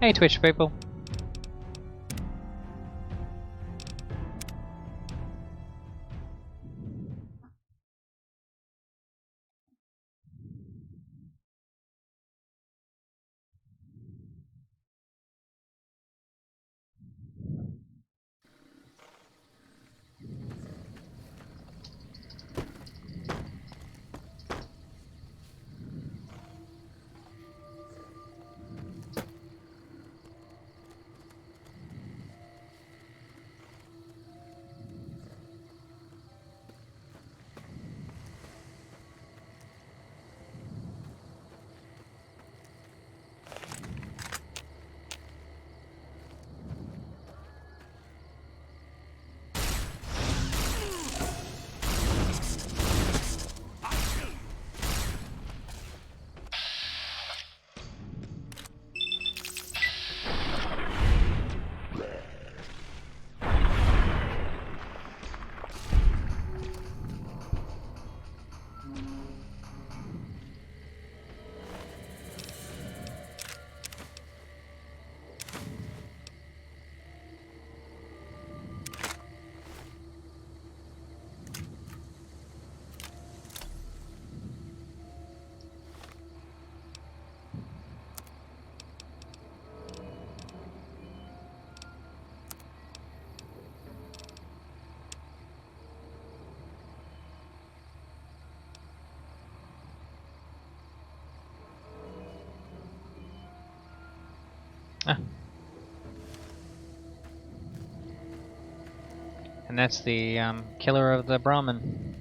Hey Twitch people. Ah. And that's the killer of the Brahmin.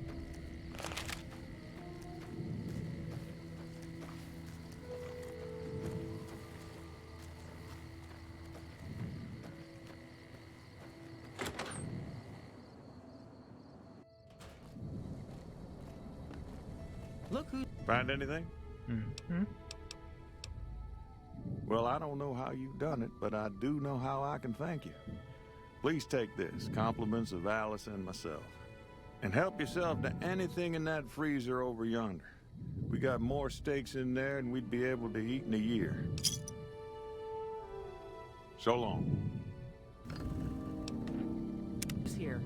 Look who... Find anything? Mm-hmm. Well, I don't know how you've done it, but I do know how I can thank you. Please take this, compliments of Alice and myself. And help yourself to anything in that freezer over yonder. We got more steaks in there than we'd be able to eat in a year. So long. Who's here?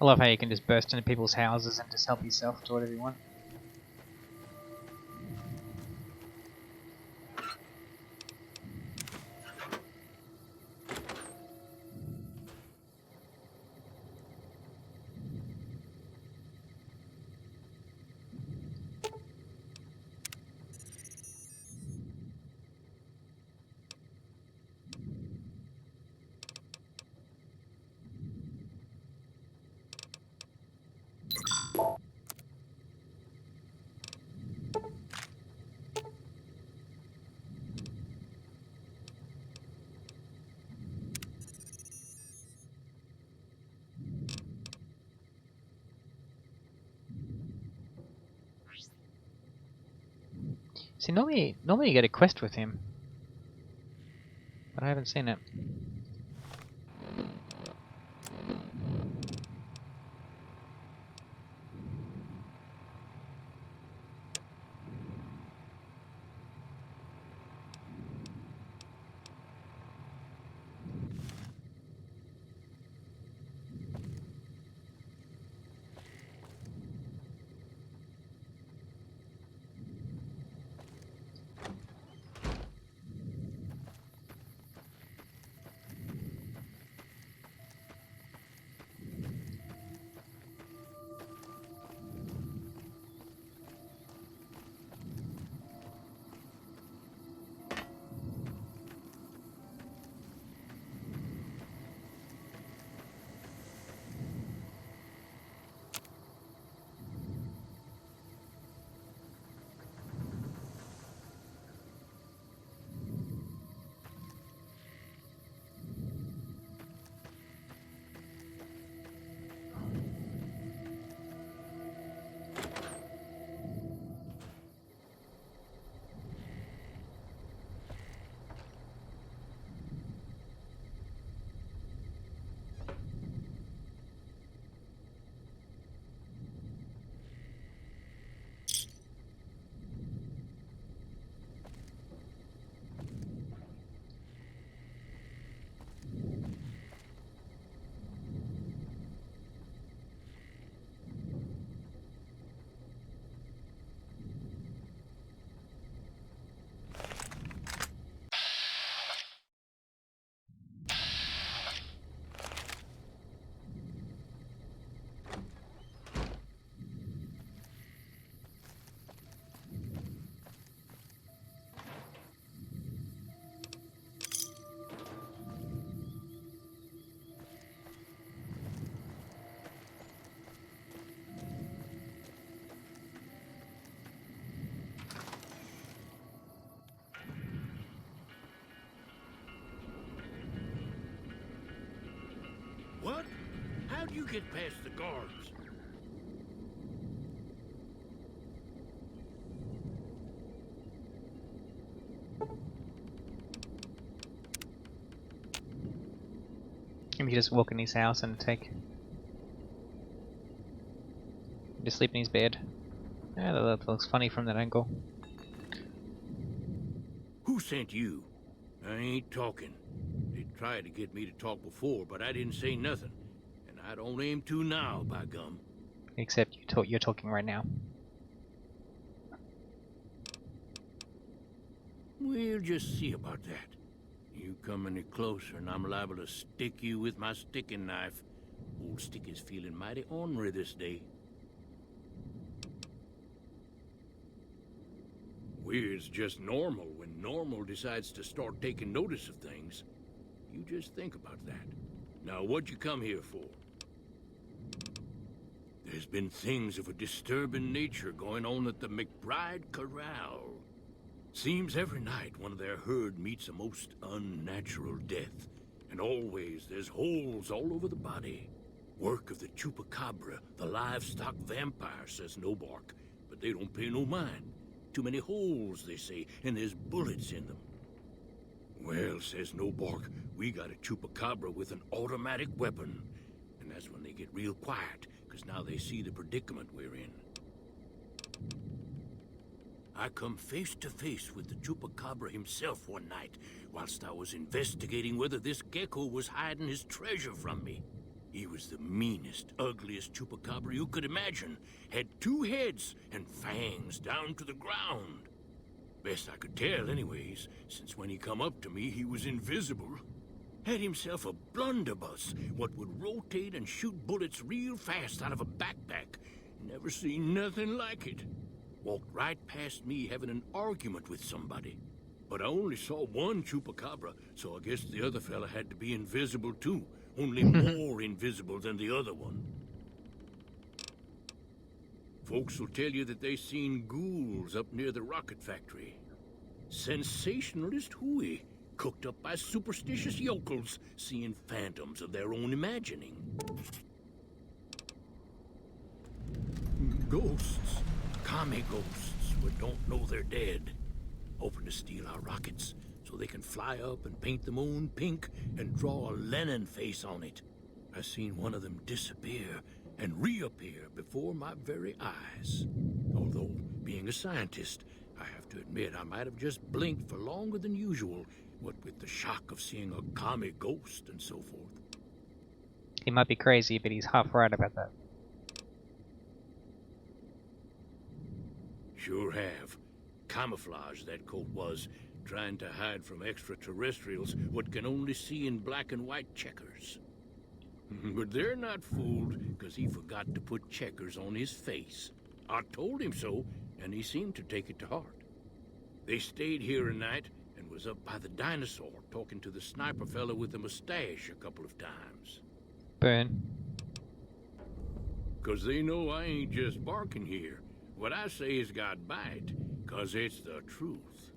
I love how you can just burst into people's houses and just help yourself to whatever you want. See, normally you get a quest with him, but I haven't seen it. You get past the guards. Maybe he just walk in his house and just sleep in his bed. Yeah, that looks funny from that angle. Who sent you? I ain't talking. They tried to get me to talk before, but I didn't say nothing. And I don't aim to now, by gum. Except you're talking right now. We'll just see about that. You come any closer and I'm liable to stick you with my sticking knife. Old Stick is feeling mighty ornery this day. Weird's just normal when normal decides to start taking notice of things. You just think about that. Now, what'd you come here for? There's been things of a disturbing nature going on at the McBride Corral. Seems every night one of their herd meets a most unnatural death. And always there's holes all over the body. Work of the chupacabra, the livestock vampire, says Novac. But they don't pay no mind. Too many holes, they say, and there's bullets in them. Well, says Novac, we got a chupacabra with an automatic weapon. And that's when they get real quiet, because now they see the predicament we're in. I come face to face with the chupacabra himself one night, whilst I was investigating whether this gecko was hiding his treasure from me. He was the meanest, ugliest chupacabra you could imagine. Had 2 heads and fangs down to the ground. Best I could tell anyways, since when he come up to me he was invisible. Had himself a blunderbuss, what would rotate and shoot bullets real fast out of a backpack. Never seen nothing like it. Walked right past me having an argument with somebody. But I only saw one chupacabra, so I guess the other fella had to be invisible too. Only more invisible than the other one. Folks will tell you that they seen ghouls up near the rocket factory. Sensationalist hooey, cooked up by superstitious yokels, seeing phantoms of their own imagining. Ghosts. Commie ghosts who don't know they're dead. Hoping to steal our rockets so they can fly up and paint the moon pink and draw a Lenin face on it. I seen one of them disappear and reappear before my very eyes. Although, being a scientist, I have to admit I might have just blinked for longer than usual, what with the shock of seeing a commie ghost and so forth. He might be crazy, but he's half right about that. Sure have. Camouflage, that coat was, trying to hide from extraterrestrials what can only see in black and white checkers. But they're not fooled, because he forgot to put checkers on his face. I told him so, and he seemed to take it to heart. They stayed here a night, and was up by the dinosaur, talking to the sniper fella with the mustache a couple of times. Boone. 'Cause they know I ain't just barking here. What I say has got bite, 'cause it's the truth.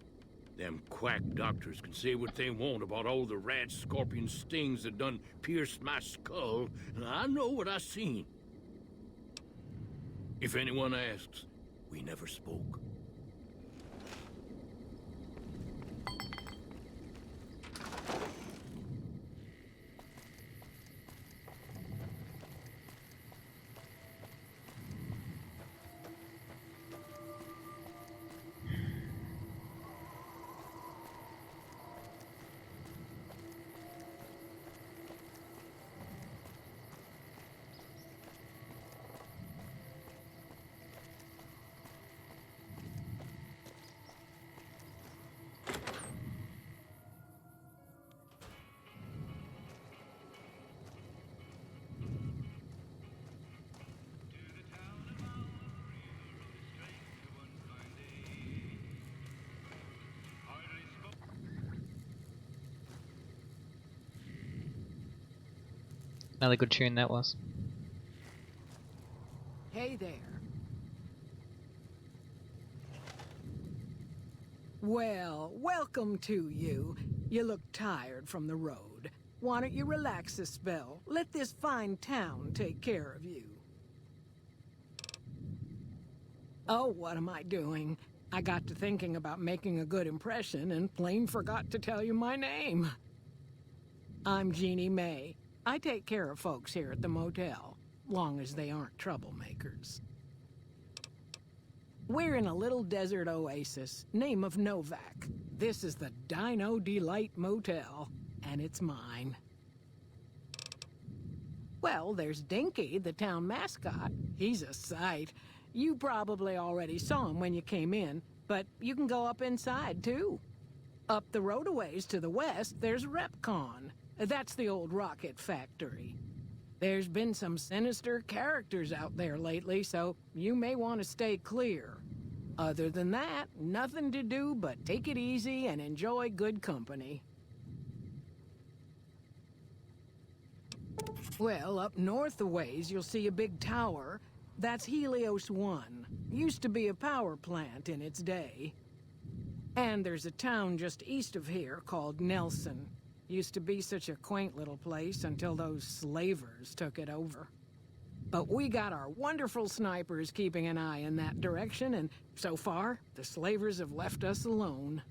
Them quack doctors can say what they want about all the rat scorpion stings that done pierced my skull, and I know what I seen. If anyone asks, we never spoke. Another good tune that was. Hey there. Well, welcome to you. You look tired from the road. Why don't you relax a spell? Let this fine town take care of you. Oh, what am I doing? I got to thinking about making a good impression and plain forgot to tell you my name. I'm Jeannie May. I take care of folks here at the motel, long as they aren't troublemakers. We're in a little desert oasis, name of Novac. This is the Dino Delight Motel, and it's mine. Well, there's Dinky, the town mascot. He's a sight. You probably already saw him when you came in, but you can go up inside, too. Up the road a ways to the west, there's RepCon. That's the old rocket factory. There's been some sinister characters out there lately, so you may want to stay clear. Other than that, nothing to do but take it easy and enjoy good company. Well, up north a ways, you'll see a big tower. That's Helios 1. Used to be a power plant in its day. And there's a town just east of here called Nelson. Used to be such a quaint little place until those slavers took it over. But we got our wonderful snipers keeping an eye in that direction, and so far, the slavers have left us alone.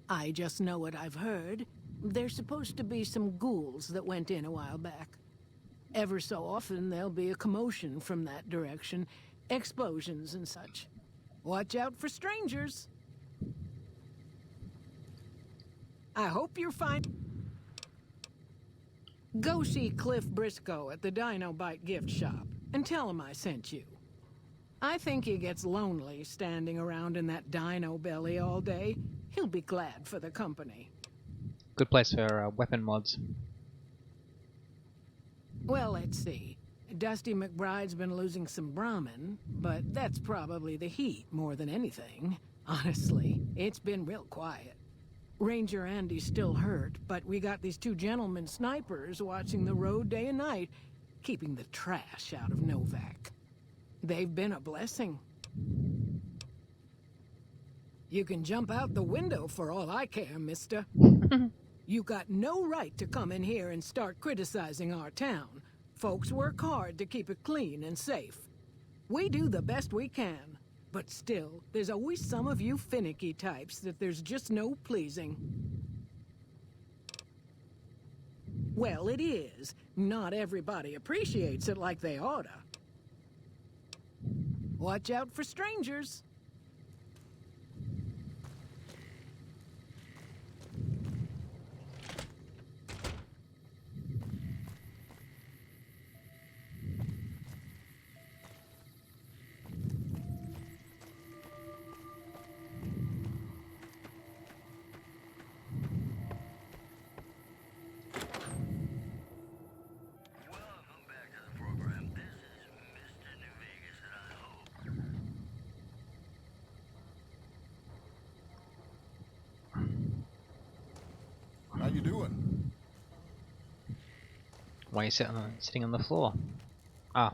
I just know what I've heard. There's supposed to be some ghouls that went in a while back. Ever so often, there'll be a commotion from that direction, explosions and such. Watch out for strangers. I hope you're fine. Go see Cliff Briscoe at the Dino Bite gift shop and tell him I sent you. I think he gets lonely standing around in that dino belly all day. He'll be glad for the company. Good place for weapon mods. Well, let's see. Dusty McBride's been losing some Brahmin, but that's probably the heat more than anything. Honestly, it's been real quiet. Ranger Andy's still hurt, but we got these two gentlemen snipers watching the road day and night, keeping the trash out of Novac. They've been a blessing. You can jump out the window for all I care, mister. You got no right to come in here and start criticizing our town. Folks work hard to keep it clean and safe. We do the best we can, but still, there's always some of you finicky types that there's just no pleasing. Well, it is. Not everybody appreciates it like they oughta. Watch out for strangers. How you doing? Why are you sitting on the floor? Ah.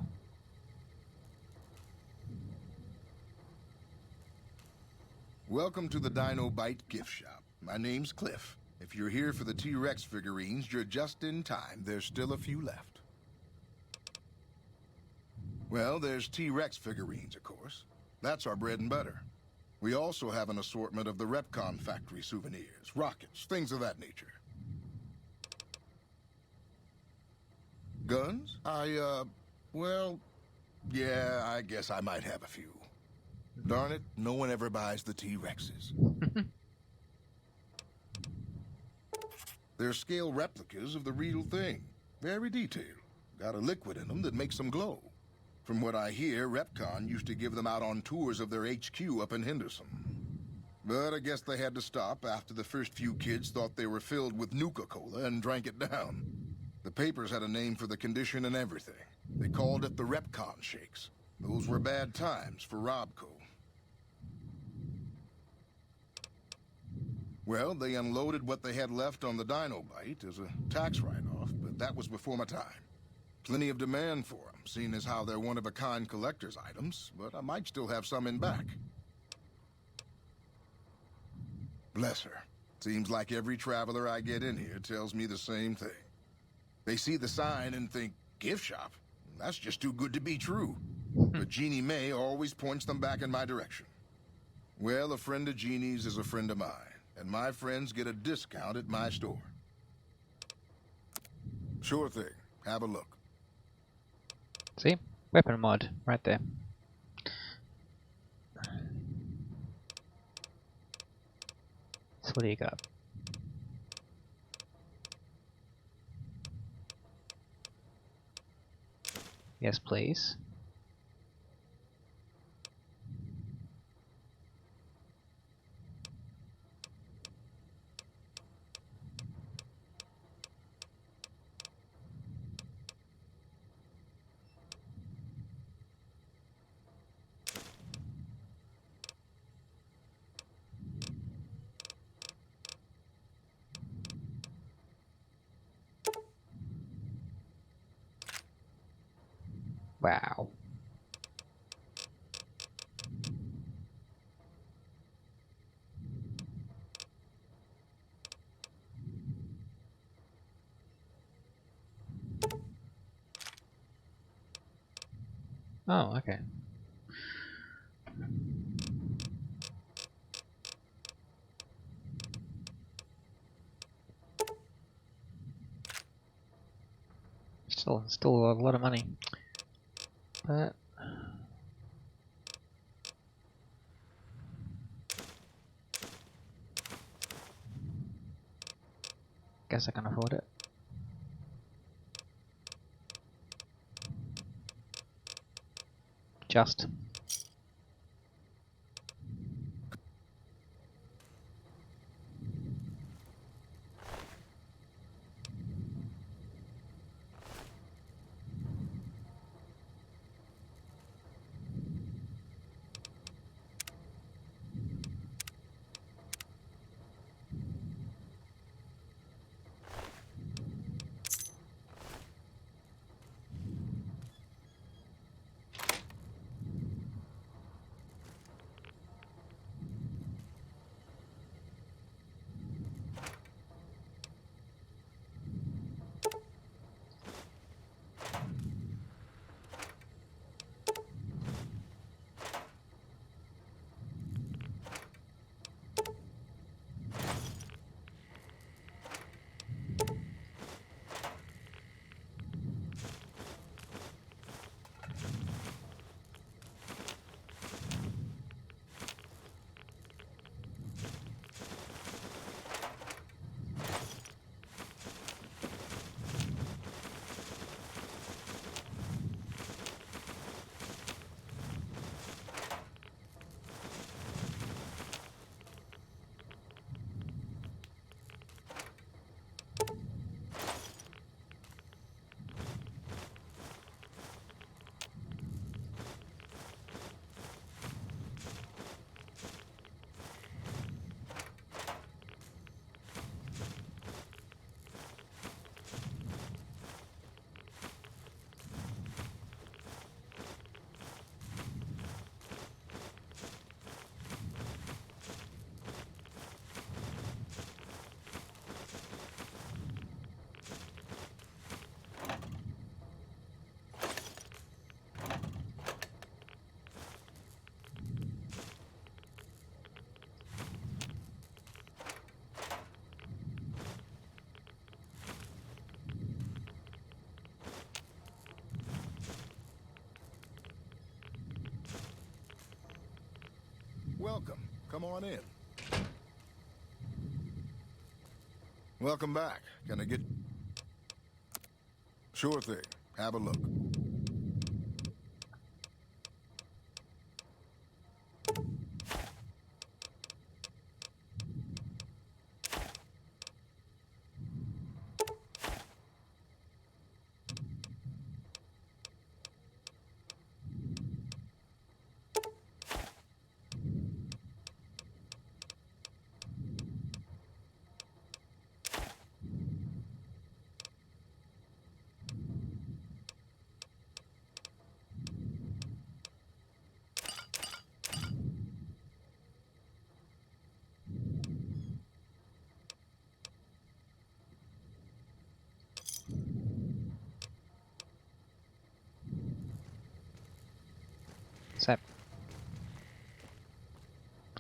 Welcome to the Dino Bite gift shop. My name's Cliff. If you're here for the T-Rex figurines, you're just in time. There's still a few left. Well, there's T-Rex figurines, of course. That's our bread and butter. We also have an assortment of the RepCon factory souvenirs, rockets, things of that nature. Guns? Well, yeah, I guess I might have a few. Darn it, no one ever buys the T-Rexes. They're scale replicas of the real thing. Very detailed. Got a liquid in them that makes them glow. From what I hear, RepCon used to give them out on tours of their HQ up in Henderson. But I guess they had to stop after the first few kids thought they were filled with Nuka-Cola and drank it down. The papers had a name for the condition and everything. They called it the RepCon shakes. Those were bad times for Robco. Well, they unloaded what they had left on the Dino Bite as a tax write-off, but that was before my time. Plenty of demand for them, seeing as how they're one-of-a-kind collector's items, but I might still have some in back. Bless her. Seems like every traveler I get in here tells me the same thing. They see the sign and think, gift shop? That's just too good to be true. But Jeannie May always points them back in my direction. Well, a friend of Jeannie's is a friend of mine, and my friends get a discount at my store. Sure thing. Have a look. See? Weapon mod, right there. So what do you got? Yes, please. Wow. Oh, okay. Still a lot of money. But guess I can afford it. Just. Welcome. Come on in. Welcome back. Can I get... Sure thing. Have a look.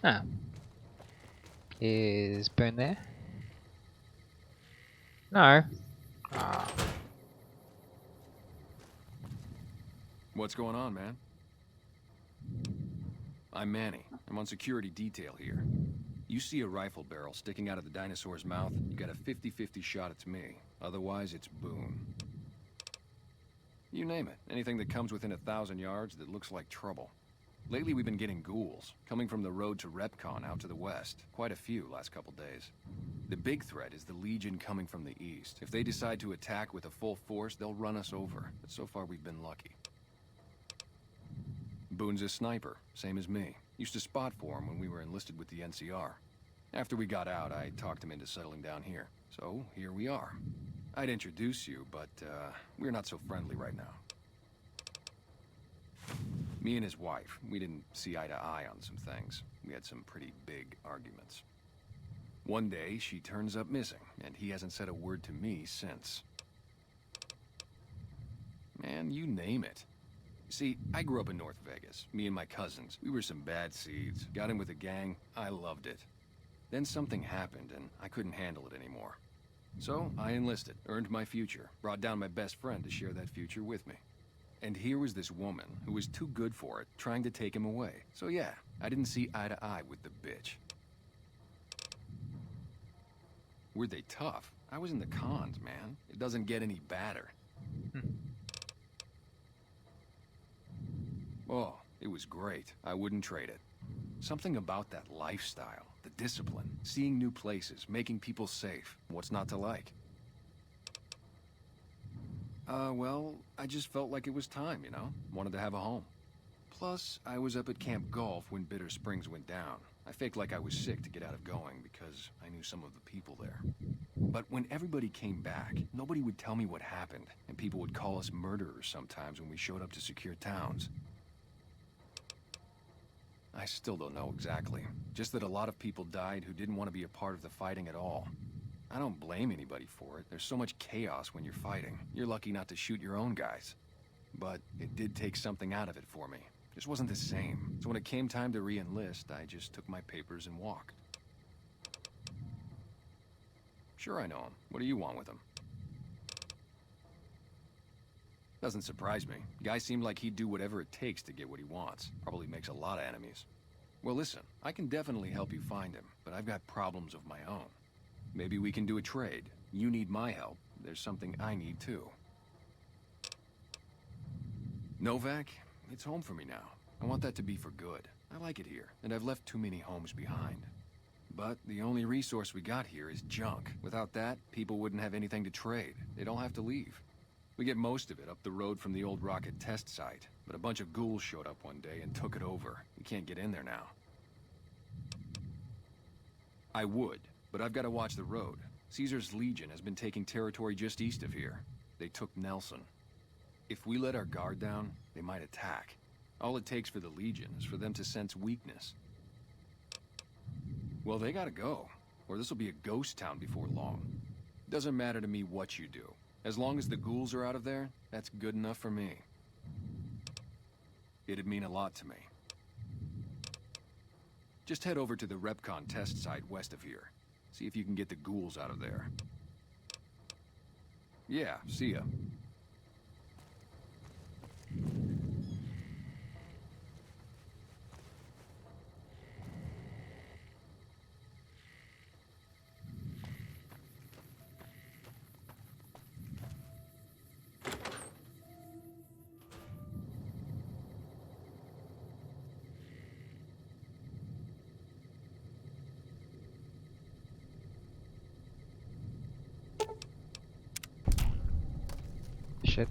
Ah. Is Boone there? No. Ah. What's going on, man? I'm Manny. I'm on security detail here. You see a rifle barrel sticking out of the dinosaur's mouth, you got a 50-50 shot it's me. Otherwise, it's Boone. You name it. Anything that comes within 1,000 yards that looks like trouble. Lately, we've been getting ghouls, coming from the road to Repcon out to the west. Quite a few last couple days. The big threat is the Legion coming from the east. If they decide to attack with a full force, they'll run us over. But so far, we've been lucky. Boone's a sniper, same as me. Used to spot for him when we were enlisted with the NCR. After we got out, I talked him into settling down here. So, here we are. I'd introduce you, but, we're not so friendly right now. Me and his wife, we didn't see eye to eye on some things. We had some pretty big arguments. One day, she turns up missing, and he hasn't said a word to me since. Man, you name it. See, I grew up in North Vegas. Me and my cousins, we were some bad seeds. Got in with a gang, I loved it. Then something happened, and I couldn't handle it anymore. So, I enlisted, earned my future, brought down my best friend to share that future with me. And here was this woman, who was too good for it, trying to take him away. So yeah, I didn't see eye to eye with the bitch. Were they tough? I was in the cons, man. It doesn't get any badder. Oh, it was great. I wouldn't trade it. Something about that lifestyle, the discipline, seeing new places, making people safe. What's not to like? Well, I just felt like it was time, you know? Wanted to have a home. Plus, I was up at Camp Golf when Bitter Springs went down. I faked like I was sick to get out of going because I knew some of the people there. But when everybody came back, nobody would tell me what happened, and people would call us murderers sometimes when we showed up to secure towns. I still don't know exactly. Just that a lot of people died who didn't want to be a part of the fighting at all. I don't blame anybody for it. There's so much chaos when you're fighting. You're lucky not to shoot your own guys. But it did take something out of it for me. Just wasn't the same. So when it came time to re-enlist, I just took my papers and walked. Sure, I know him. What do you want with him? Doesn't surprise me. Guy seemed like he'd do whatever it takes to get what he wants. Probably makes a lot of enemies. Well, listen, I can definitely help you find him, but I've got problems of my own. Maybe we can do a trade. You need my help. There's something I need too. Novac, it's home for me now. I want that to be for good. I like it here, and I've left too many homes behind. But the only resource we got here is junk. Without that, people wouldn't have anything to trade. They'd all have to leave. We get most of it up the road from the old rocket test site, but a bunch of ghouls showed up one day and took it over. We can't get in there now. I would, but I've got to watch the road. Caesar's Legion has been taking territory just east of here. They took Nelson. If we let our guard down, they might attack. All it takes for the Legion is for them to sense weakness. Well, they gotta go, or this will be a ghost town before long. Doesn't matter to me what you do. As long as the ghouls are out of there, that's good enough for me. It'd mean a lot to me. Just head over to the Repcon test site west of here. See if you can get the ghouls out of there. Yeah, see ya. Shit.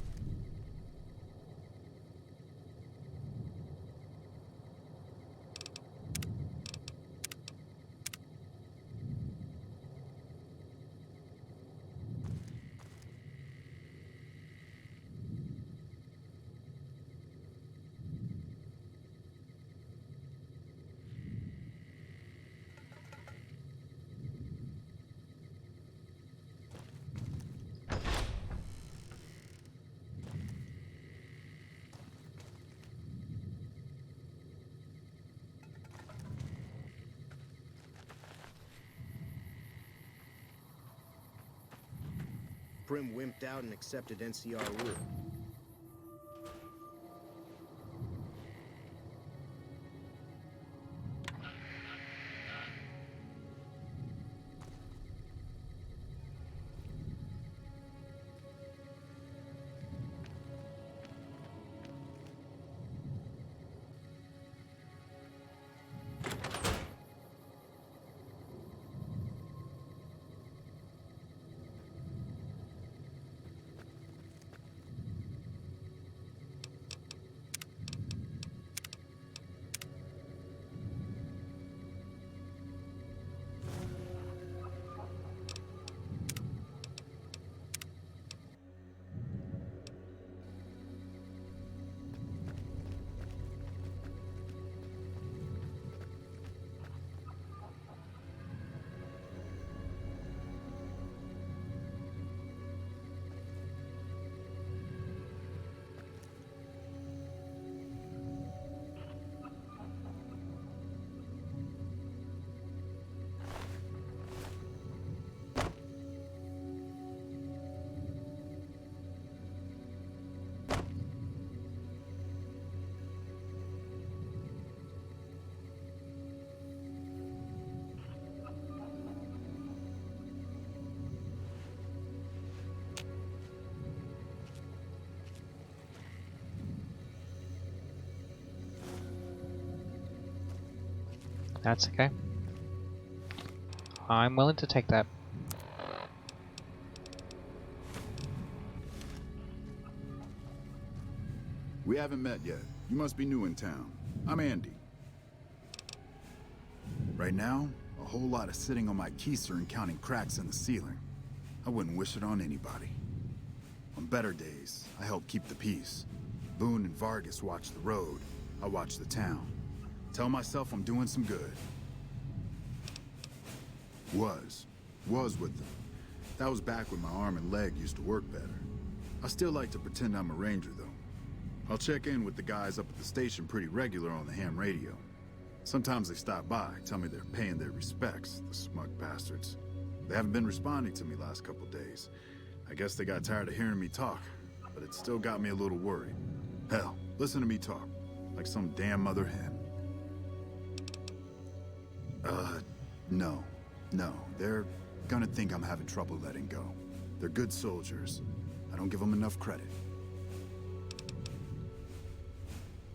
Prim wimped out and accepted NCR rule. That's okay. I'm willing to take that. We haven't met yet. You must be new in town. I'm Andy. Right now, a whole lot of sitting on my keister and counting cracks in the ceiling. I wouldn't wish it on anybody. On better days, I help keep the peace. Boone and Vargas watch the road. I watch the town. Tell myself I'm doing some good. Was with them. That was back when my arm and leg used to work better. I still like to pretend I'm a ranger, though. I'll check in with the guys up at the station pretty regular on the ham radio. Sometimes they stop by, tell me they're paying their respects, the smug bastards. They haven't been responding to me last couple days. I guess they got tired of hearing me talk, but it still got me a little worried. Hell, listen to me talk, like some damn mother hen. No. They're gonna think I'm having trouble letting go. They're good soldiers. I don't give them enough credit.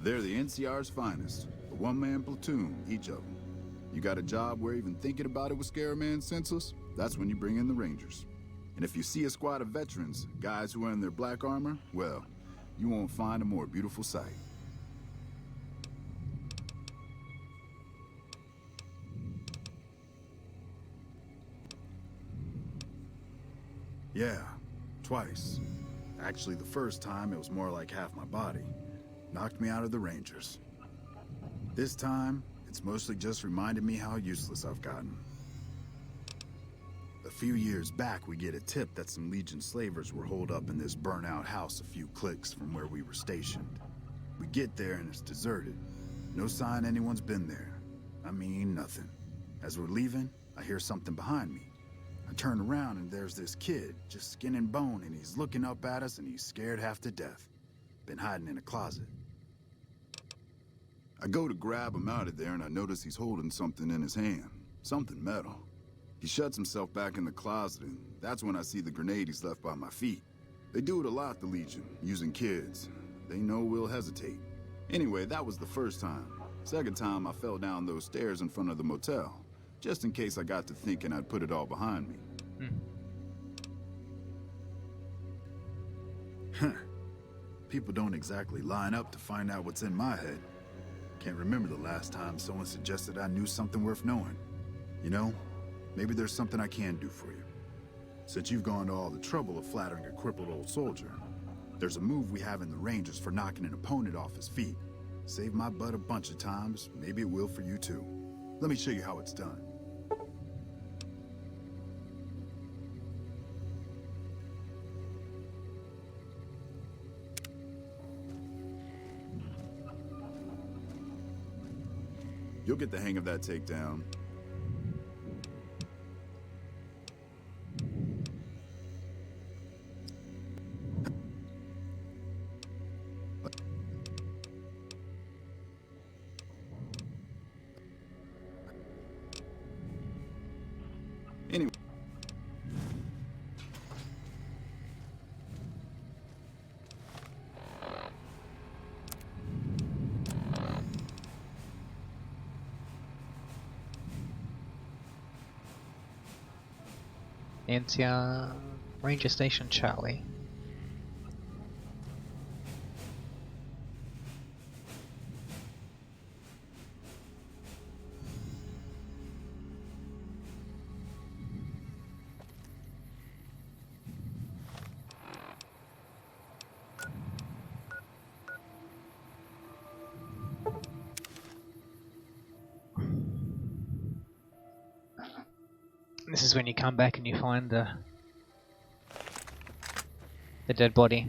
They're the NCR's finest. A one-man platoon, each of them. You got a job where even thinking about it would scare a man senseless? That's when you bring in the Rangers. And if you see a squad of veterans, guys who are in their black armor, well, you won't find a more beautiful sight. Yeah, twice. Actually, the first time, it was more like half my body. Knocked me out of the Rangers. This time, it's mostly just reminded me how useless I've gotten. A few years back, we get a tip that some Legion slavers were holed up in this burnt-out house a few clicks from where we were stationed. We get there and it's deserted. No sign anyone's been there. I mean, nothing. As we're leaving, I hear something behind me. I turn around and there's this kid, just skin and bone, and he's looking up at us and he's scared half to death. Been hiding in a closet. I go to grab him out of there and I notice he's holding something in his hand. Something metal. He shuts himself back in the closet and that's when I see the grenade he's left by my feet. They do it a lot, the Legion, using kids. They know we'll hesitate. Anyway, that was the first time. Second time, I fell down those stairs in front of the motel. Just in case I got to thinking I'd put it all behind me. People don't exactly line up to find out what's in my head. Can't remember the last time someone suggested I knew something worth knowing. You know, maybe there's something I can do for you. Since you've gone to all the trouble of flattering a crippled old soldier, there's a move we have in the Rangers for knocking an opponent off his feet. Saved my butt a bunch of times, maybe it will for you too. Let me show you how it's done. You'll get the hang of that takedown. Ranger Station Charlie. This is when you come back and you find the dead body.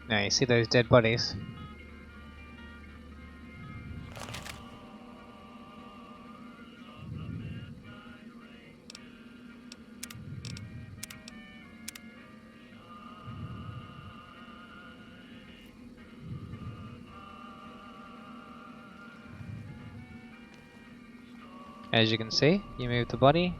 Now you see those dead bodies. As you can see, you move the body.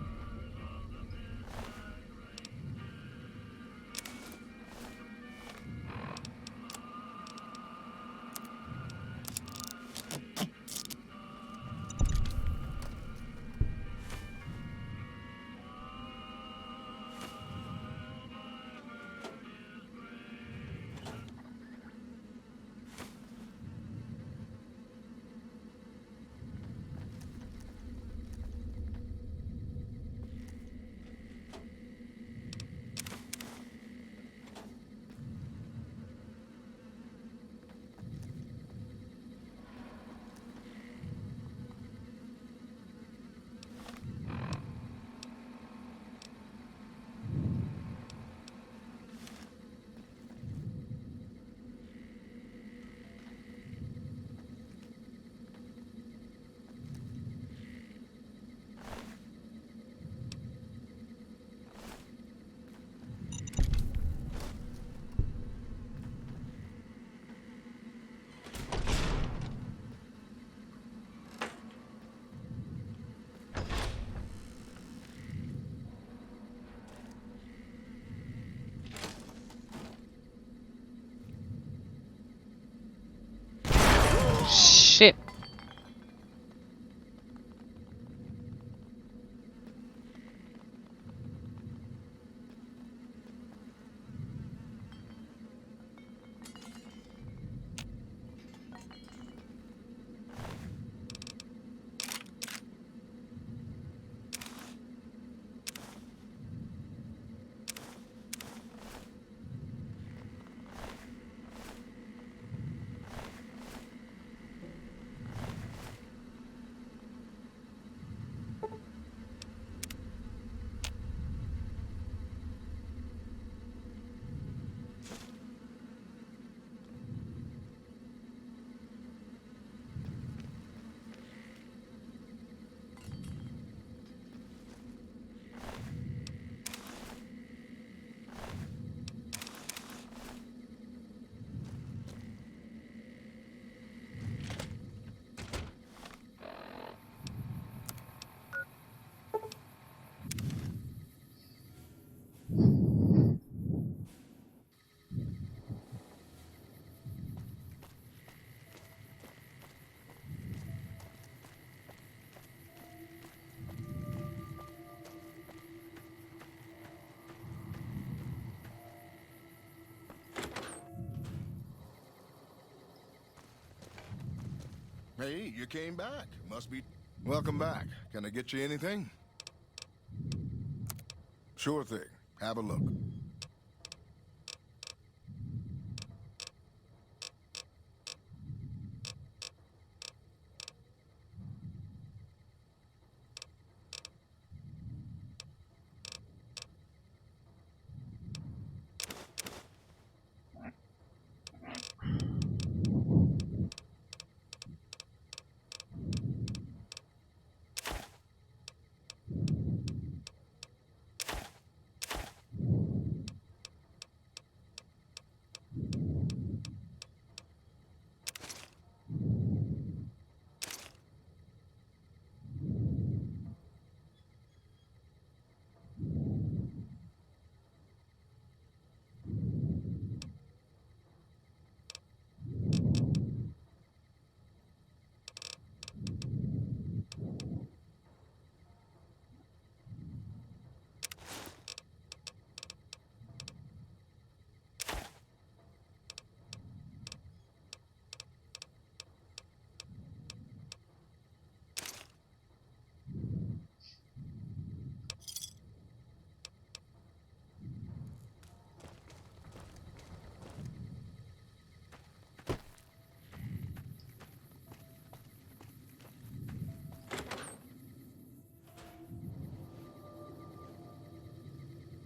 Shit! Hey, you came back. Must be... Welcome back. Can I get you anything? Sure thing. Have a look.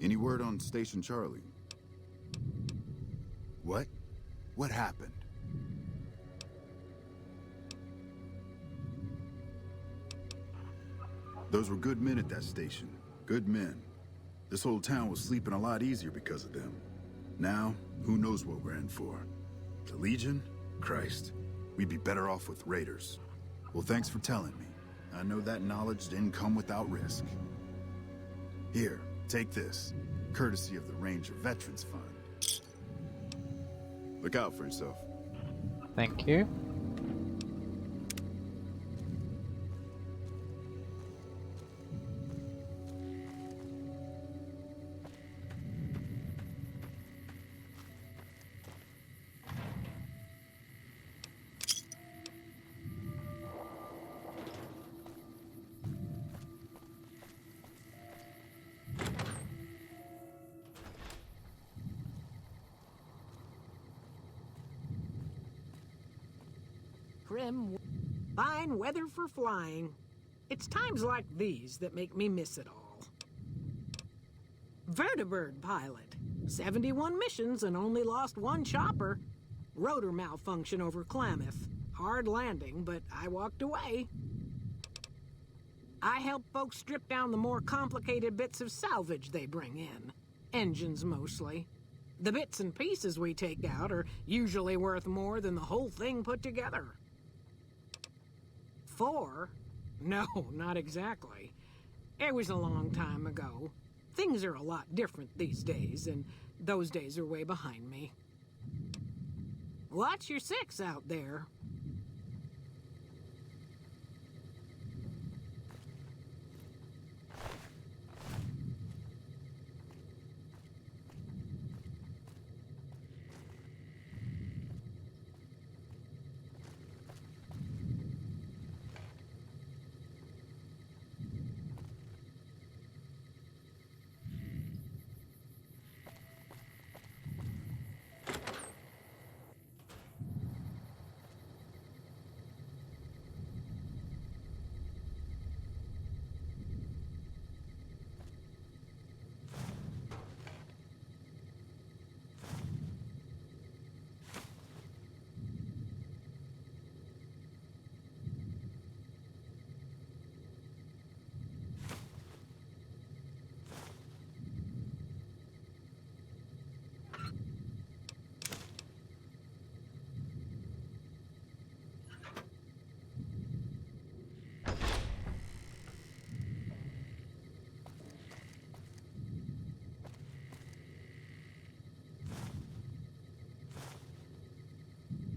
Any word on Station Charlie? What? What happened? Those were good men at that station. Good men. This whole town was sleeping a lot easier because of them. Now, who knows what we're in for? The Legion? Christ. We'd be better off with raiders. Well, thanks for telling me. I know that knowledge didn't come without risk. Here, take this. Courtesy of the Ranger Veterans Fund. Look out for yourself. Thank you. Prim, fine weather for flying. It's times like these that make me miss it all. Vertibird pilot. 71 missions and only lost one chopper. Rotor malfunction over Klamath. Hard landing, but I walked away. I help folks strip down the more complicated bits of salvage they bring in. Engines mostly. The bits and pieces we take out are usually worth more than the whole thing put together. 4? No, not exactly. It was a long time ago. Things are a lot different these days, and those days are way behind me. Watch your 6 out there.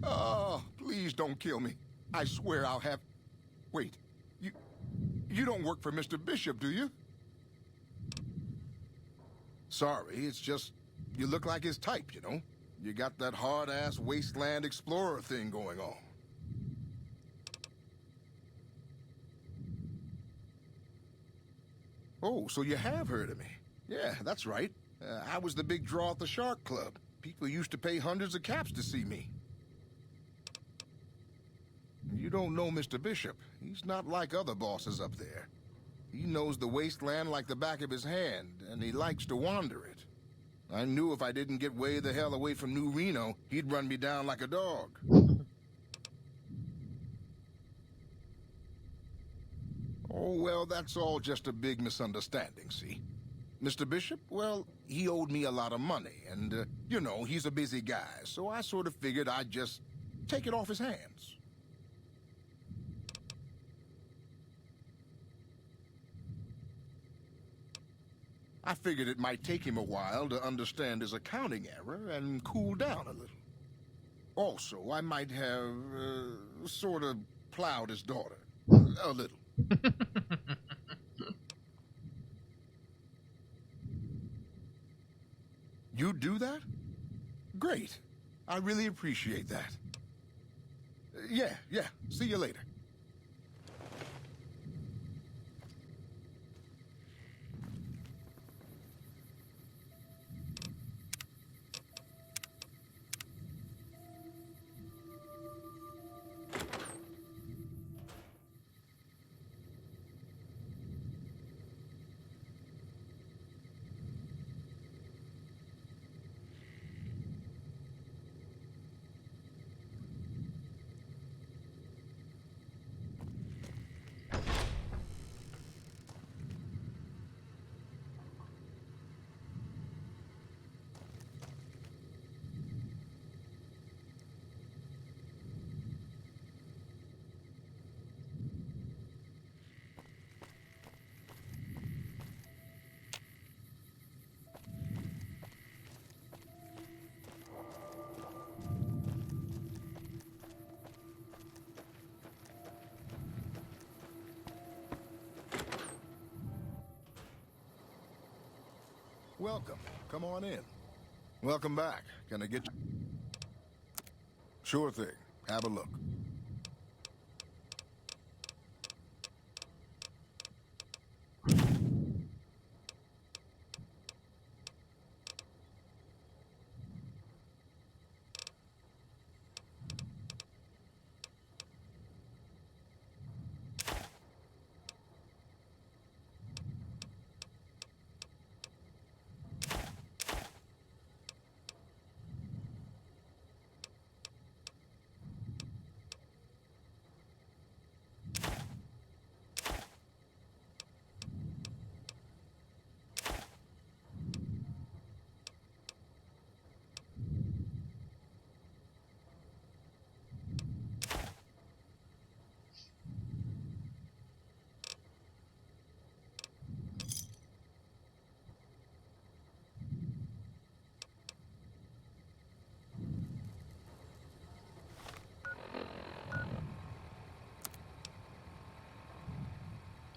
Oh, please don't kill me. I swear I'll have... Wait, you don't work for Mr. Bishop, do you? Sorry, it's just you look like his type, you know? You got that hard-ass wasteland explorer thing going on. Oh, so you have heard of me. Yeah, that's right. I was the big draw at the Shark Club. People used to pay hundreds of caps to see me. You don't know Mr. Bishop. He's not like other bosses up there. He knows the wasteland like the back of his hand, and he likes to wander it. I knew if I didn't get way the hell away from New Reno, he'd run me down like a dog. Oh, well, that's all just a big misunderstanding, see? Mr. Bishop, well, he owed me a lot of money, and, you know, he's a busy guy, so I sort of figured I'd just take it off his hands. I figured it might take him a while to understand his accounting error and cool down a little. Also, I might have, sort of plowed his daughter. A little. You do that? Great. I really appreciate that. Yeah. See you later. Welcome. Come on in. Welcome back. Can I get you? Sure thing. Have a look.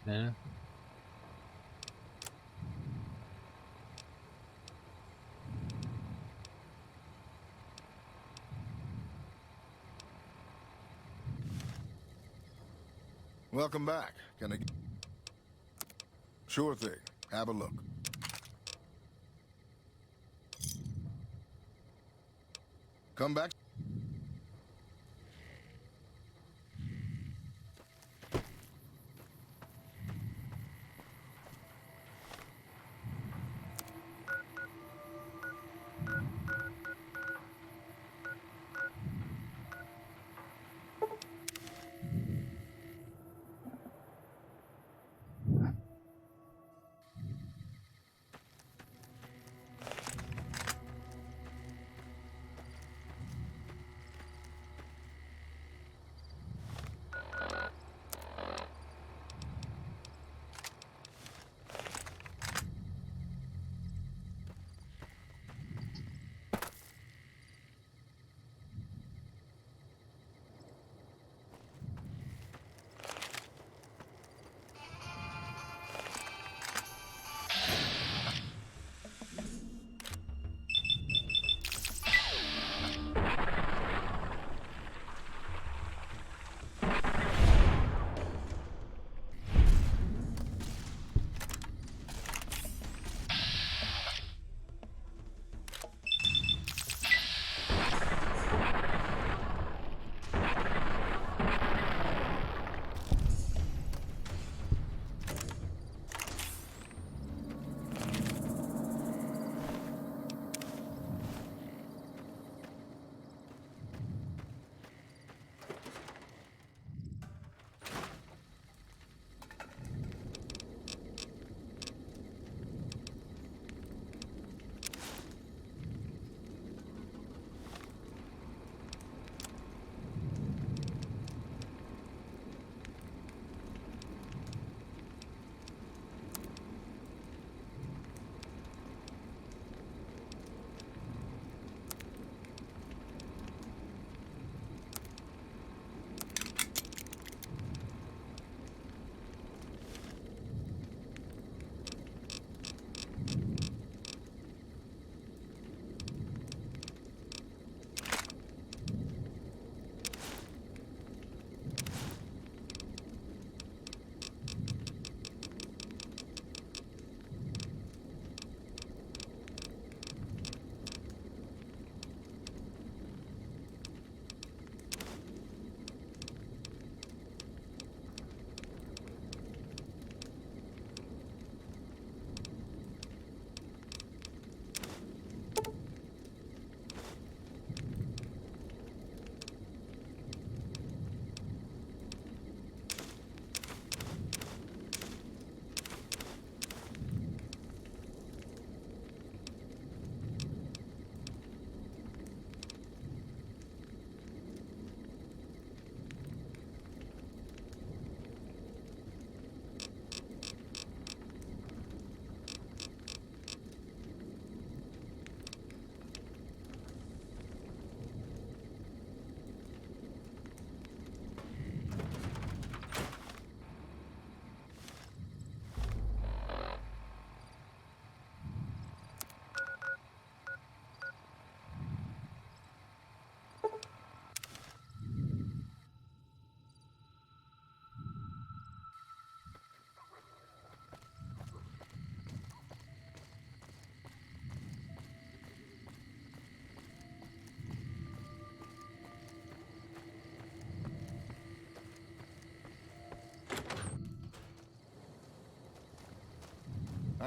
Yeah. Welcome back. Can I... Sure thing. Have a look. Come back.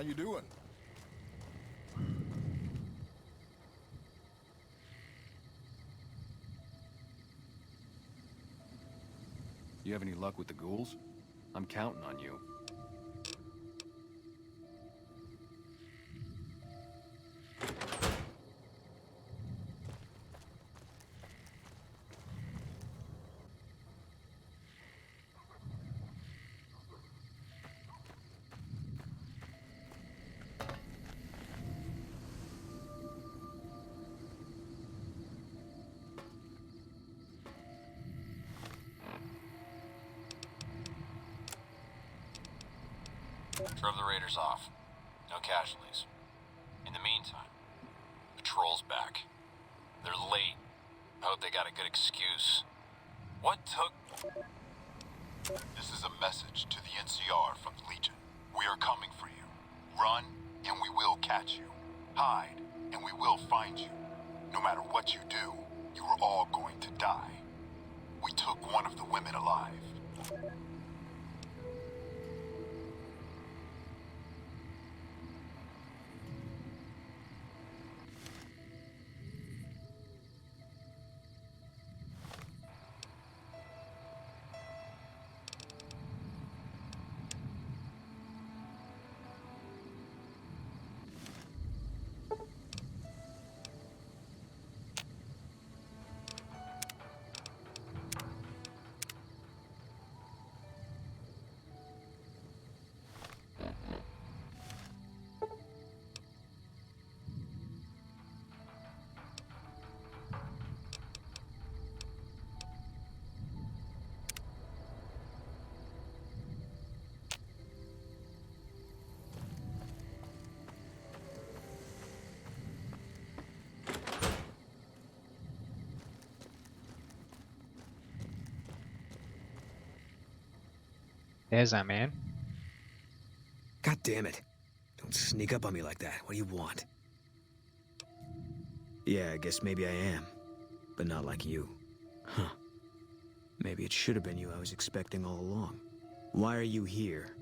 How you doing? You have any luck with the ghouls? I'm counting on you. Drove the raiders off. No casualties. In the meantime, patrol's back. They're late. I hope they got a good excuse. What took... This is a message to the NCR from the Legion. We are coming for you. Run, and we will catch you. Hide, and we will find you. No matter what you do, you are all going to die. We took one of the women alive. There's that man. God damn it. Don't sneak up on me like that. What do you want? Yeah, I guess maybe I am. But not like you. Huh. Maybe it should have been you I was expecting all along. Why are you here?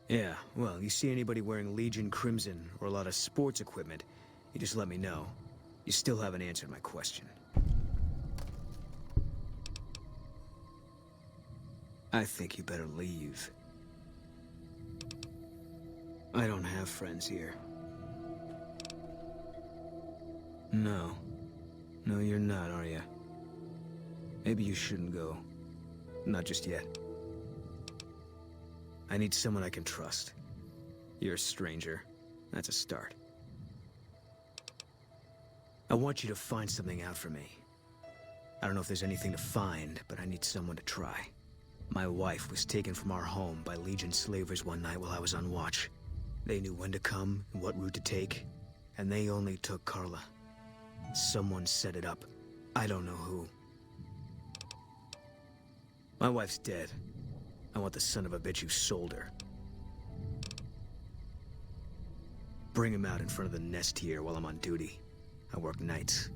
Yeah, well, you see anybody wearing Legion Crimson or a lot of sports equipment, you just let me know. You still haven't answered my question. I think you better leave. I don't have friends here. No. No, you're not, are you? Maybe you shouldn't go. Not just yet. I need someone I can trust. You're a stranger. That's a start. I want you to find something out for me. I don't know if there's anything to find, but I need someone to try. My wife was taken from our home by Legion slavers one night while I was on watch. They knew when to come and what route to take, and they only took Carla. Someone set it up. I don't know who. My wife's dead. I want the son of a bitch who sold her. Bring him out in front of the nest here while I'm on duty. I work nights.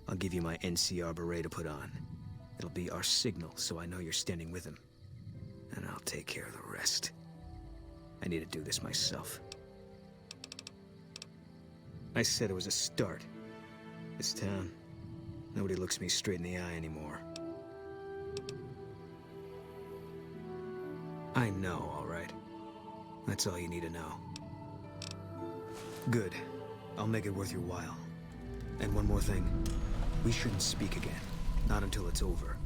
I'll give you my NCR beret to put on. It'll be our signal, so I know you're standing with him. And I'll take care of the rest. I need to do this myself. I said it was a start. This town, nobody looks me straight in the eye anymore. I know, all right. That's all you need to know. Good. I'll make it worth your while. And one more thing. We shouldn't speak again. Not until it's over.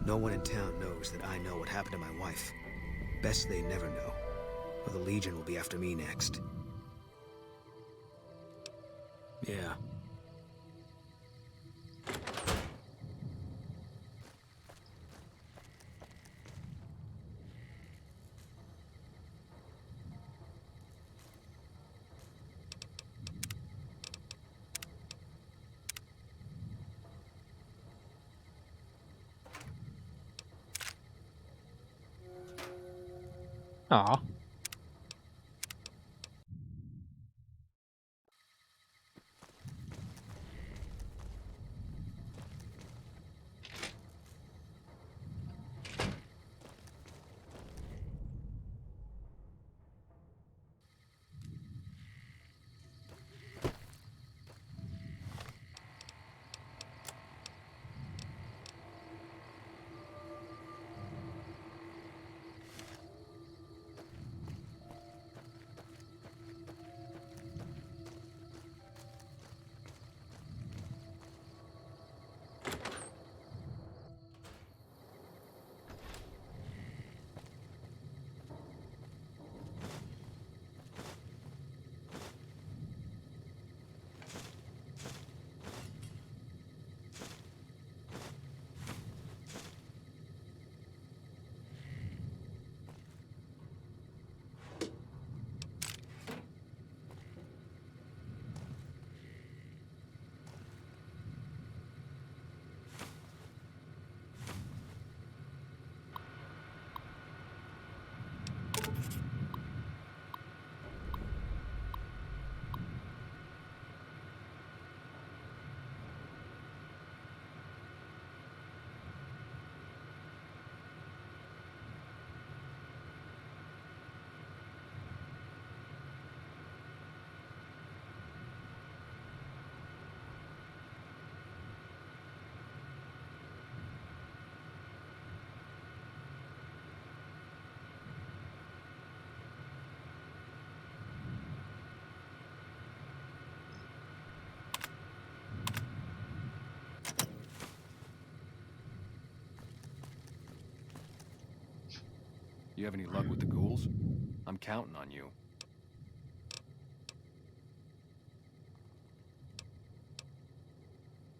No one in town knows that I know what happened to my wife. Best they never know, or the Legion will be after me next. Yeah. Aw. You have any luck with the ghouls? I'm counting on you.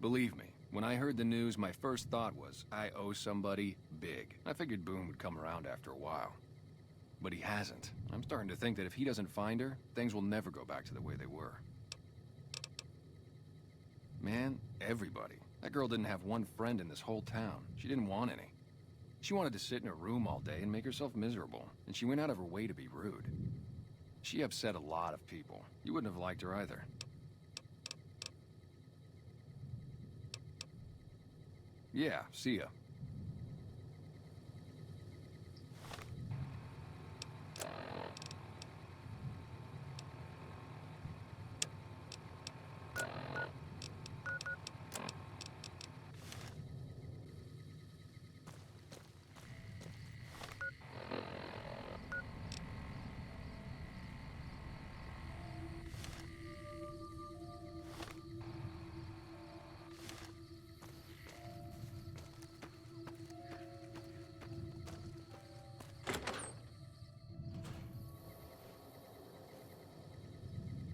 Believe me, when I heard the news, my first thought was, I owe somebody big. I figured Boone would come around after a while. But he hasn't. I'm starting to think that if he doesn't find her, things will never go back to the way they were. Man, everybody. That girl didn't have one friend in this whole town. She didn't want any. She wanted to sit in her room all day and make herself miserable, and she went out of her way to be rude. She upset a lot of people. You wouldn't have liked her either. Yeah, see ya.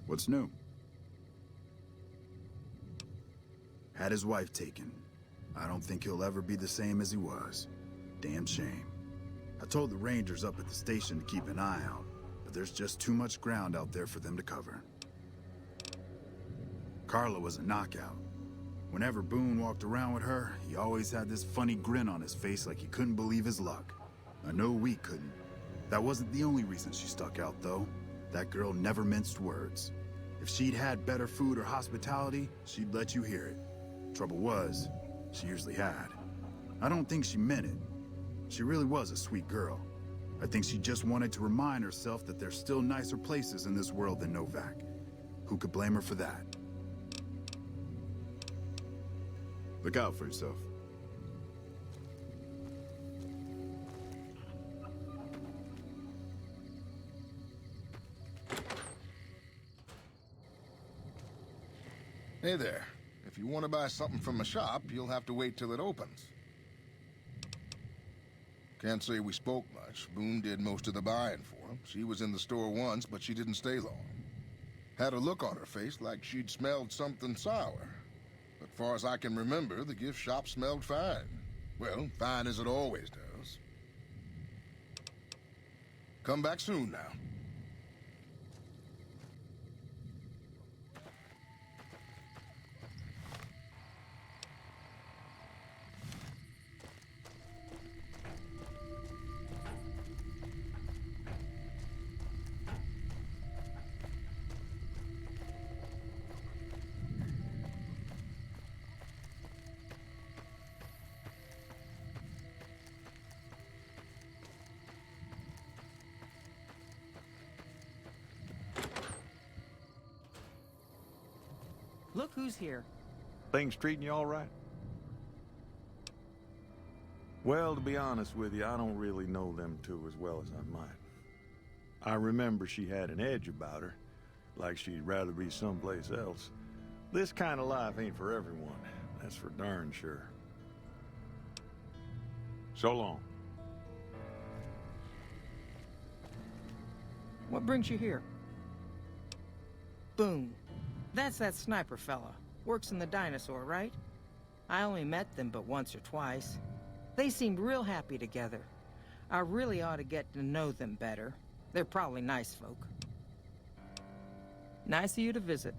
What's new? Had his wife taken. I don't think he'll ever be the same as he was. Damn shame. I told the rangers up at the station to keep an eye out, but there's just too much ground out there for them to cover. Carla was a knockout. Whenever Boone walked around with her, he always had this funny grin on his face like he couldn't believe his luck. I know we couldn't. That wasn't the only reason she stuck out, though. That girl never minced words. If she'd had better food or hospitality, she'd let you hear it. Trouble was, she usually had. I don't think she meant it. She really was a sweet girl. I think she just wanted to remind herself that there's still nicer places in this world than Novac. Who could blame her for that? Look out for yourself. Hey there. If you want to buy something from a shop, you'll have to wait till it opens. Can't say we spoke much. Boone did most of the buying for him. She was in the store once, but she didn't stay long. Had a look on her face like she'd smelled something sour. But far as I can remember, the gift shop smelled fine. Well, fine as it always does. Come back soon now. Look who's here. Things treating you all right? Well, to be honest with you, I don't really know them two as well as I might. I remember she had an edge about her, like she'd rather be someplace else. This kind of life ain't for everyone, that's for darn sure. So long. What brings you here? Boone. That's that sniper fella. Works in the dinosaur, right? I only met them but once or twice. They seemed real happy together. I really ought to get to know them better. They're probably nice folk. Nice of you to visit.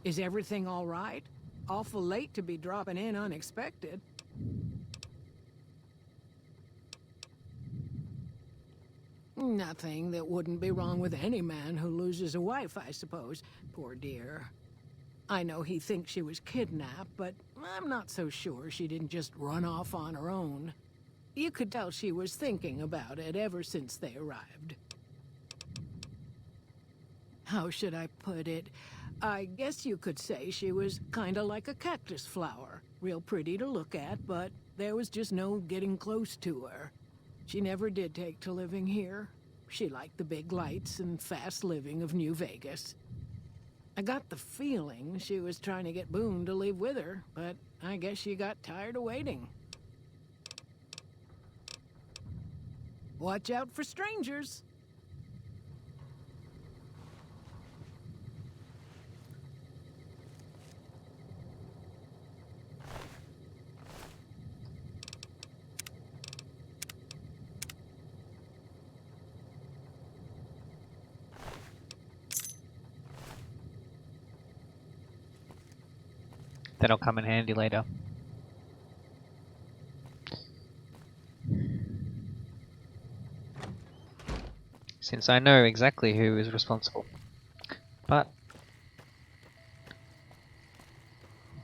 Is everything all right? Awful late to be dropping in unexpected. Nothing that wouldn't be wrong with any man who loses a wife, I suppose. Poor dear. I know he thinks she was kidnapped, but I'm not so sure she didn't just run off on her own. You could tell she was thinking about it ever since they arrived. How should I put it? I guess you could say she was kinda like a cactus flower. Real pretty to look at, but there was just no getting close to her. She never did take to living here. She liked the big lights and fast living of New Vegas. I got the feeling she was trying to get Boone to leave with her, but I guess she got tired of waiting. Watch out for strangers. That'll come in handy later. Since I know exactly who is responsible. But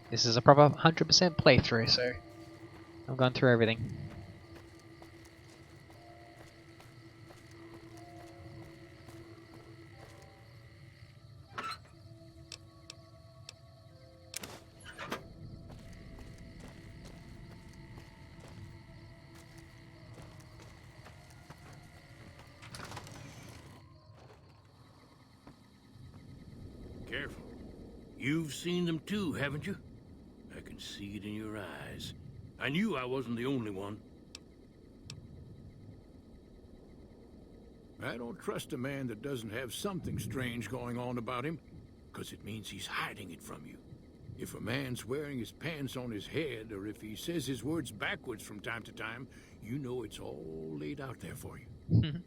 this is a proper 100% playthrough, so I've gone through everything. Careful. You've seen them too, haven't you? I can see it in your eyes. I knew I wasn't the only one. I don't trust a man that doesn't have something strange going on about him, because it means he's hiding it from you. If a man's wearing his pants on his head, or if he says his words backwards from time to time, you know it's all laid out there for you.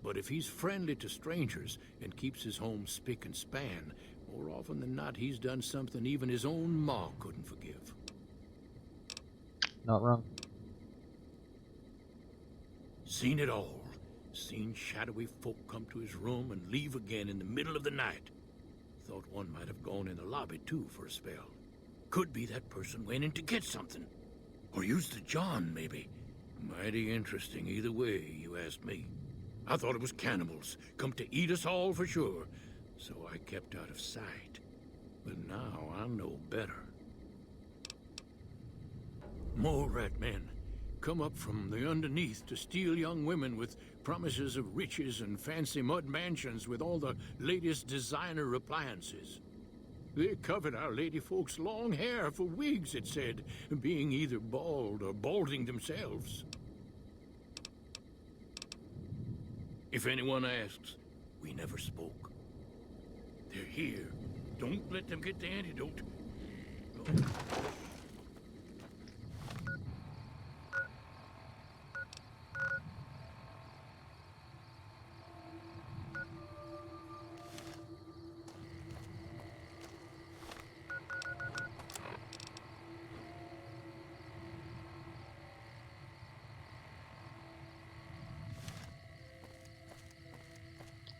But if he's friendly to strangers and keeps his home spick and span, more often than not, he's done something even his own ma couldn't forgive. Not wrong. Seen it all. Seen shadowy folk come to his room and leave again in the middle of the night. Thought one might have gone in the lobby too for a spell. Could be that person went in to get something. Or used the John, maybe. Mighty interesting either way, you asked me. I thought it was cannibals, come to eat us all for sure. So I kept out of sight. But now I know better. Mole rat men come up from the underneath to steal young women with promises of riches and fancy mud mansions with all the latest designer appliances. They covered our lady folks' long hair for wigs, it said, being either bald or balding themselves. If anyone asks, we never spoke. They're here. Don't let them get the antidote. No.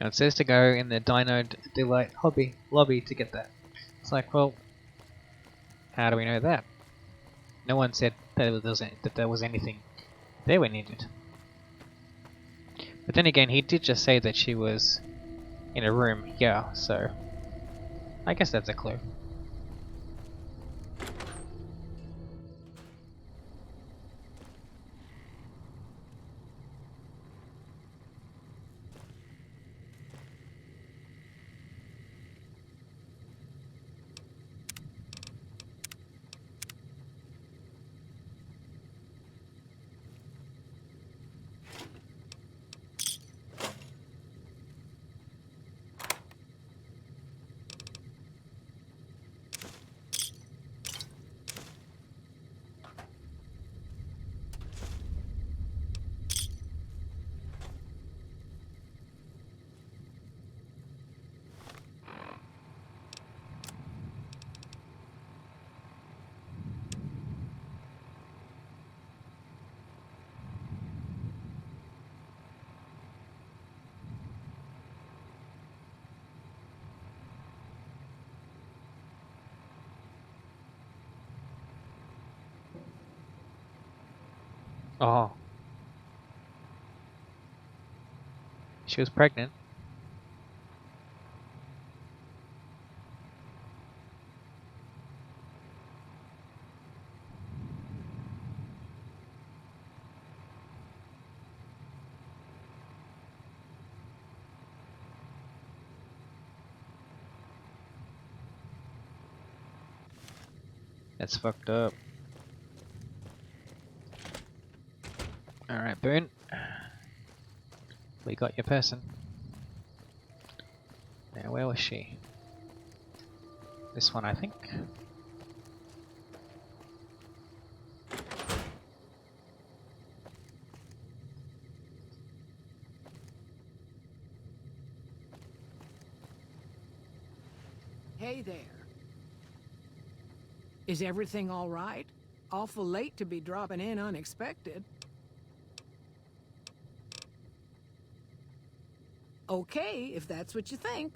And it says to go in the Dino Delight hobby lobby to get that. It's like, well, how do we know that? No one said that there was anything there we needed. But then again, he did just say that she was in a room, yeah, so I guess that's a clue. Oh. She was pregnant. That's fucked up. Alright, Boone. We got your person. Now, where was she? This one, I think. Hey there. Is everything all right? Awful late to be dropping in unexpected. Okay, if that's what you think.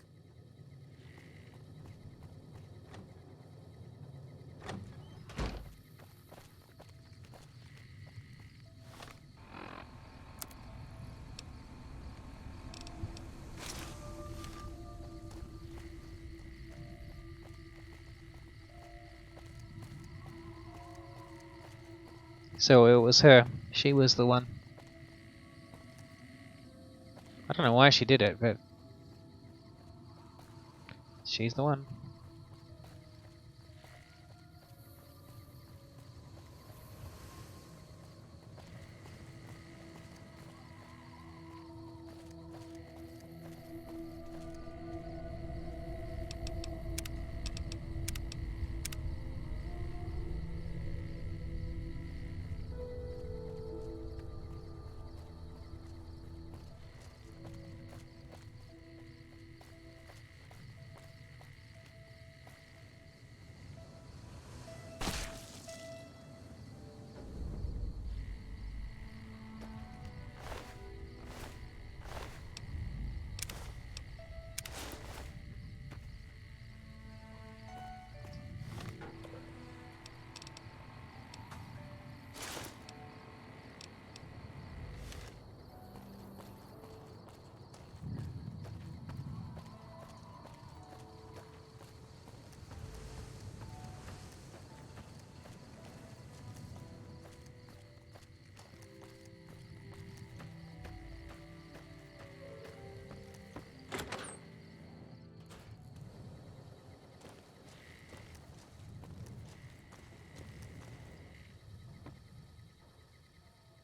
So it was her. She was the one. I don't know why she did it, but she's the one.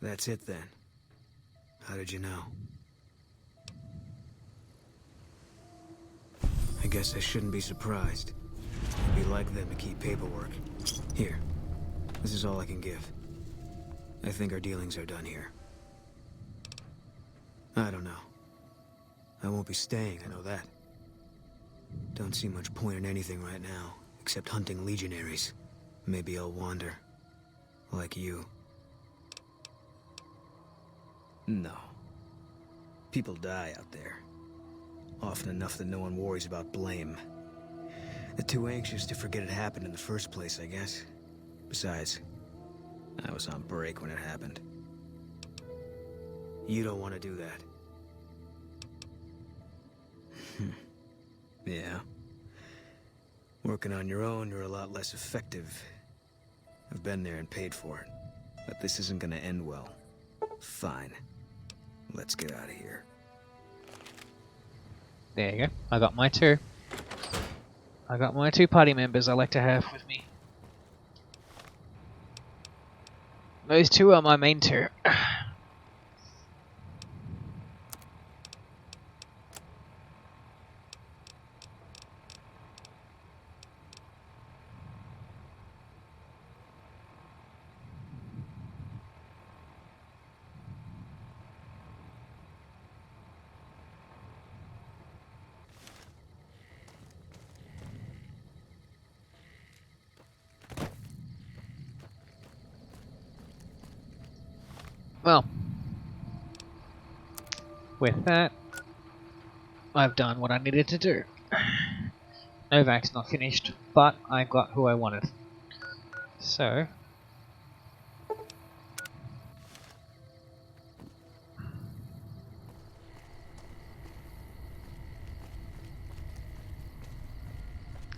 That's it then. How did you know? I guess I shouldn't be surprised. It'd be like them to keep paperwork. Here. This is all I can give. I think our dealings are done here. I don't know. I won't be staying, I know that. Don't see much point in anything right now, except hunting legionaries. Maybe I'll wander. Like you. No. People die out there. Often enough that no one worries about blame. They're too anxious to forget it happened in the first place, I guess. Besides, I was on break when it happened. You don't want to do that. Yeah. Working on your own, you're a lot less effective. I've been there and paid for it. But this isn't gonna end well. Fine. Let's get out of here. There you go. I got my two. I got my two party members I like to have with me. Those two are my main two. Well, with that, I've done what I needed to do. Novac's not finished, but I got who I wanted. So,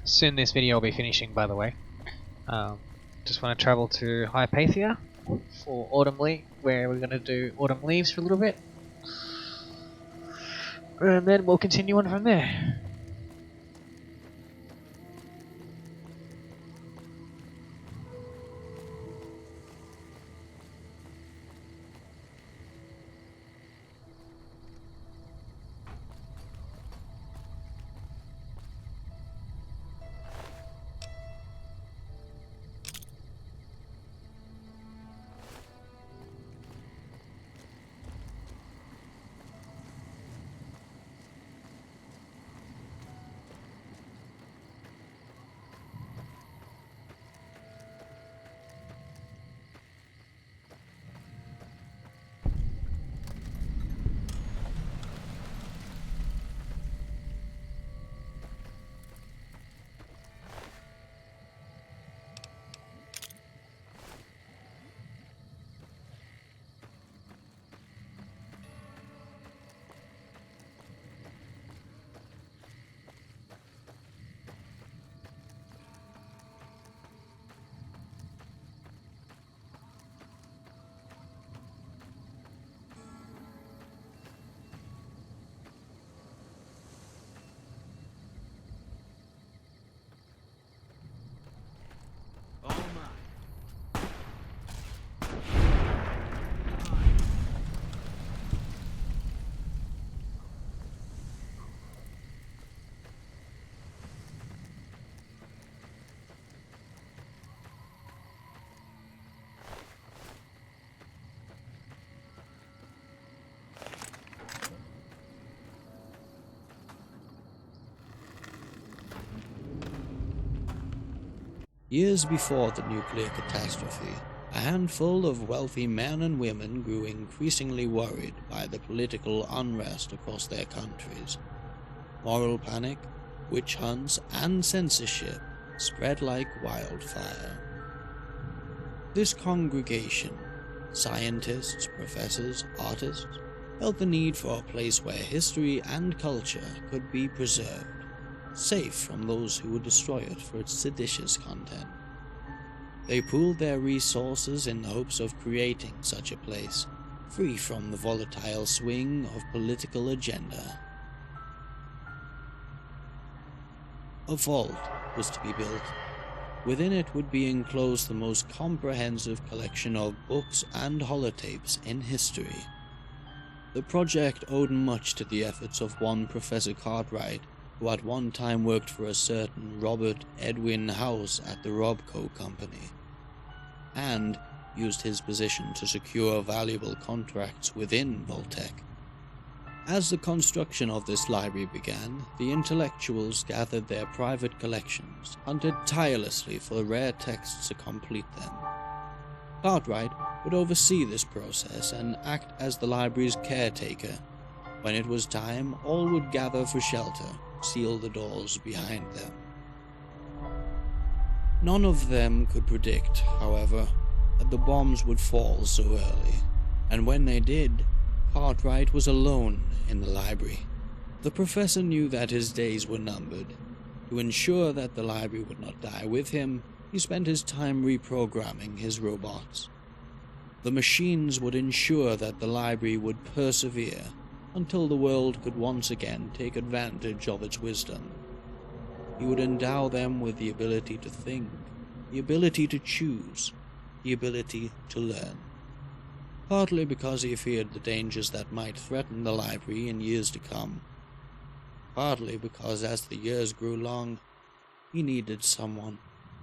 soon this video will be finishing, by the way. Just want to travel to Hypathia for Autumn Leaf, where we're going to do Autumn Leaves for a little bit. And then we'll continue on from there. Years before the nuclear catastrophe, a handful of wealthy men and women grew increasingly worried by the political unrest across their countries. Moral panic, witch hunts, and censorship spread like wildfire. This congregation, scientists, professors, artists, felt the need for a place where history and culture could be preserved, safe from those who would destroy it for its seditious content. They pooled their resources in the hopes of creating such a place, free from the volatile swing of political agenda. A vault was to be built. Within it would be enclosed the most comprehensive collection of books and holotapes in history. The project owed much to the efforts of one Professor Cartwright, who at one time worked for a certain Robert Edwin House at the Robco Company, and used his position to secure valuable contracts within Voltec. As the construction of this library began, the intellectuals gathered their private collections, hunted tirelessly for rare texts to complete them. Cartwright would oversee this process and act as the library's caretaker. When it was time, all would gather for shelter, seal the doors behind them. None of them could predict, however, that the bombs would fall so early, and when they did, Cartwright was alone in the library. The professor knew that his days were numbered. To ensure that the library would not die with him, he spent his time reprogramming his robots. The machines would ensure that the library would persevere until the world could once again take advantage of its wisdom. He would endow them with the ability to think, the ability to choose, the ability to learn. Partly because he feared the dangers that might threaten the library in years to come. Partly because as the years grew long, he needed someone,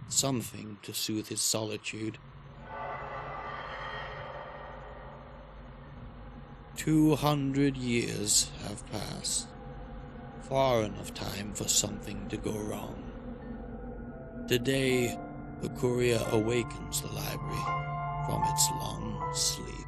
something to soothe his solitude. 200 years have passed. Far enough time for something to go wrong. Today, the courier awakens the library from its long sleep.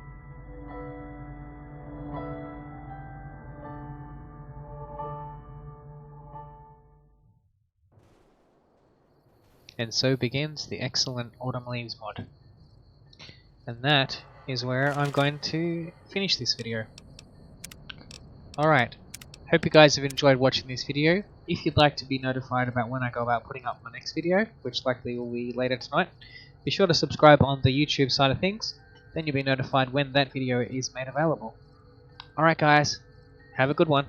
And so begins the excellent Autumn Leaves mod. And that is where I'm going to finish this video. Alright, hope you guys have enjoyed watching this video. If you'd like to be notified about when I go about putting up my next video, which likely will be later tonight, be sure to subscribe on the YouTube side of things, then you'll be notified when that video is made available. Alright guys, have a good one.